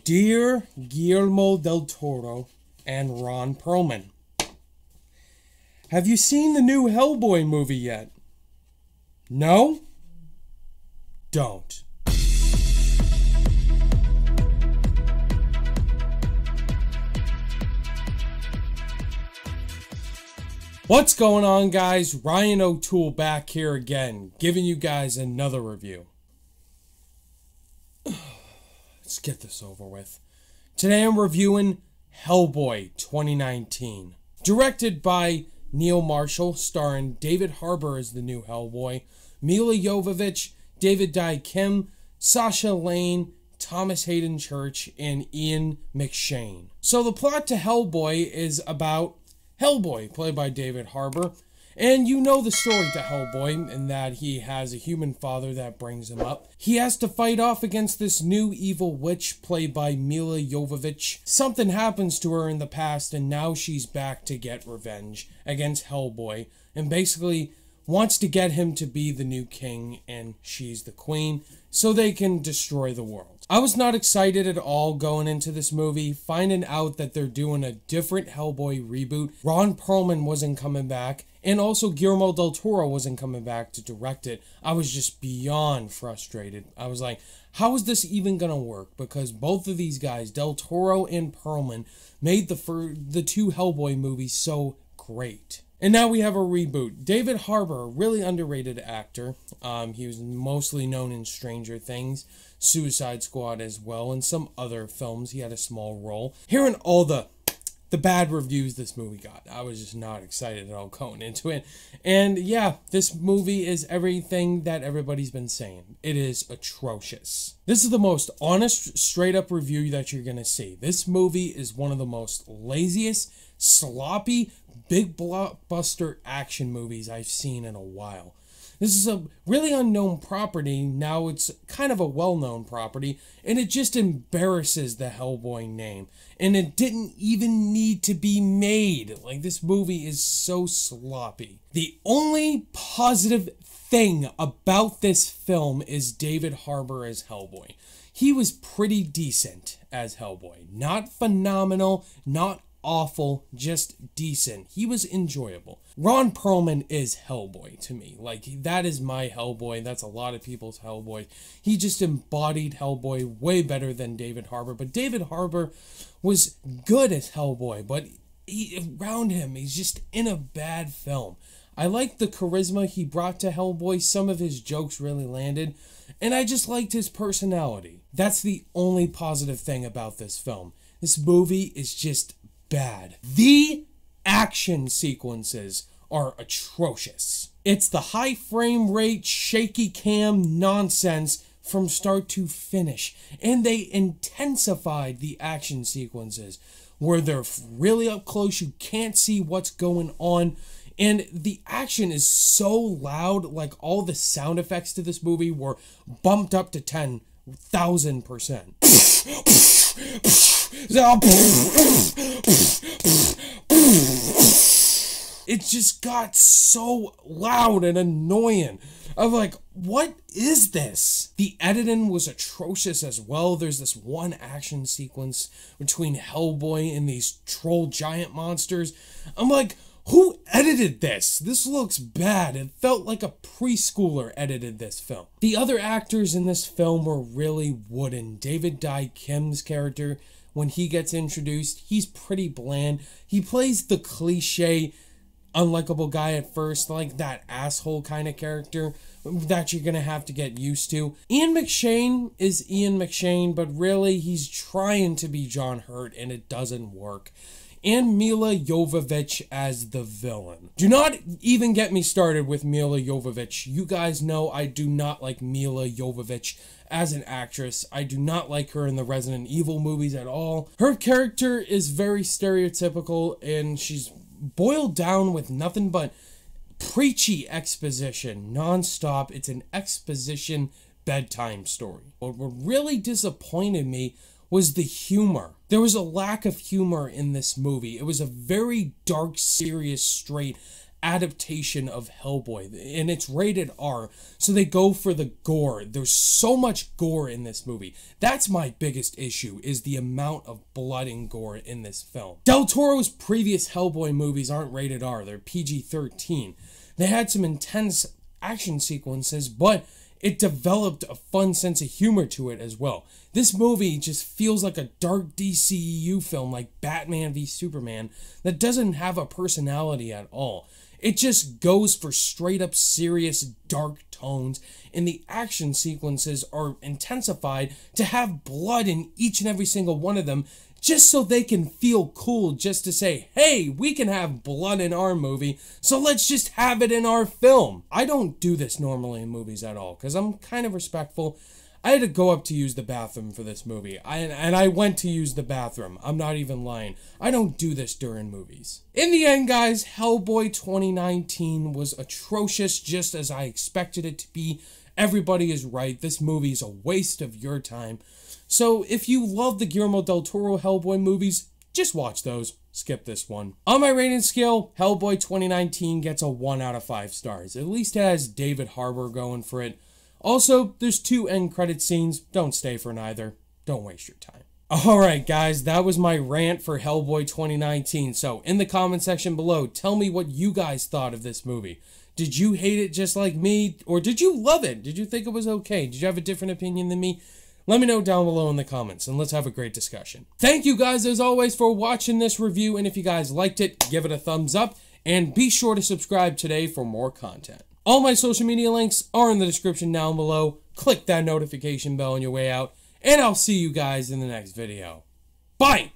Dear Guillermo del Toro and Ron Perlman, have you seen the new Hellboy movie yet? No? Don't. What's going on, guys? Ryan O'Toole back here again, giving you guys another review. Let's get this over with. Today I'm reviewing Hellboy 2019. Directed by Neil Marshall, starring David Harbour as the new Hellboy, Milla Jovovich, David Dai Kim, Sasha Lane, Thomas Hayden Church, and Ian McShane. So the plot to Hellboy is about Hellboy, played by David Harbour. And you know the story to Hellboy, in that he has a human father that brings him up. He has to fight off against this new evil witch, played by Milla Jovovich. Something happens to her in the past, and now she's back to get revenge against Hellboy, and basically wants to get him to be the new king, and she's the queen, so they can destroy the world. I was not excited at all going into this movie, finding out that they're doing a different Hellboy reboot. Ron Perlman wasn't coming back, and also Guillermo del Toro wasn't coming back to direct it. I was just beyond frustrated. I was like, how is this even gonna work? Because both of these guys, del Toro and Perlman, made the two Hellboy movies so great. And now we have a reboot. David Harbour, a really underrated actor. He was mostly known in Stranger Things, Suicide Squad as well, and some other films. He had a small role. Hearing all the bad reviews this movie got, I was just not excited at all going into it. And yeah, this movie is everything that everybody's been saying. It is atrocious. This is the most honest, straight-up review that you're gonna see. This movie is one of the most laziest, sloppy, big blockbuster action movies I've seen in a while. This is a really unknown property. Now it's kind of a well-known property, and it just embarrasses the Hellboy name. And it didn't even need to be made. Like, this movie is so sloppy. The only positive thing about this film is David Harbour as Hellboy. He was pretty decent as Hellboy. Not phenomenal, not awful, just decent. He was enjoyable. Ron Perlman is Hellboy to me. Like, that is my Hellboy. That's a lot of people's Hellboy. He just embodied Hellboy way better than David Harbour. But David Harbour was good as Hellboy, but around him, he's just in a bad film. I liked the charisma he brought to Hellboy. Some of his jokes really landed, and I just liked his personality. That's the only positive thing about this film. This movie is just bad. The action sequences are atrocious. It's the high frame rate, shaky cam nonsense from start to finish. And they intensified the action sequences where they're really up close, you can't see what's going on. And the action is so loud, like all the sound effects to this movie were bumped up to 10,000%. It just got so loud and annoying. I'm like, what is this? The editing was atrocious as well. There's this one action sequence between Hellboy and these troll giant monsters. I'm like, who edited this? This looks bad. It felt like a preschooler edited this film. The other actors in this film were really wooden. David Dai Kim's character, when he gets introduced, he's pretty bland. He plays the cliche unlikable guy at first, like that asshole kind of character that you're gonna have to get used to. Ian McShane is Ian McShane, but really he's trying to be John Hurt and it doesn't work. And Milla Jovovich as the villain. Do not even get me started with Milla Jovovich. You guys know I do not like Milla Jovovich as an actress. I do not like her in the Resident Evil movies at all. Her character is very stereotypical, and she's boiled down with nothing but preachy exposition non-stop. It's an exposition bedtime story. What really disappointed me was the humor. There was a lack of humor in this movie. It was a very dark, serious, straight adaptation of Hellboy, and it's rated R, so they go for the gore. There's so much gore in this movie. That's my biggest issue, is the amount of blood and gore in this film. Del Toro's previous Hellboy movies aren't rated R, they're PG-13. They had some intense action sequences, but it developed a fun sense of humor to it as well. This movie just feels like a dark DCEU film like Batman v Superman that doesn't have a personality at all. It just goes for straight up serious dark tones, and the action sequences are intensified to have blood in each and every single one of them, just so they can feel cool, just to say, hey, we can have blood in our movie, so let's just have it in our film. I don't do this normally in movies at all, because I'm kind of respectful. I had to go up to use the bathroom for this movie, and I went to use the bathroom. I'm not even lying. I don't do this during movies. In the end, guys, Hellboy 2019 was atrocious, just as I expected it to be. Everybody is right. This movie is a waste of your time. So if you love the Guillermo del Toro Hellboy movies, just watch those. Skip this one. On my rating scale, Hellboy 2019 gets a 1 out of 5 stars. At least it has David Harbour going for it. Also, there's 2 end credit scenes. Don't stay for neither. Don't waste your time. Alright guys, that was my rant for Hellboy 2019. So in the comment section below, tell me what you guys thought of this movie. Did you hate it just like me? Or did you love it? Did you think it was okay? Did you have a different opinion than me? Let me know down below in the comments, and let's have a great discussion. Thank you guys, as always, for watching this review, and if you guys liked it, give it a thumbs up, and be sure to subscribe today for more content. All my social media links are in the description down below. Click that notification bell on your way out, and I'll see you guys in the next video. Bye!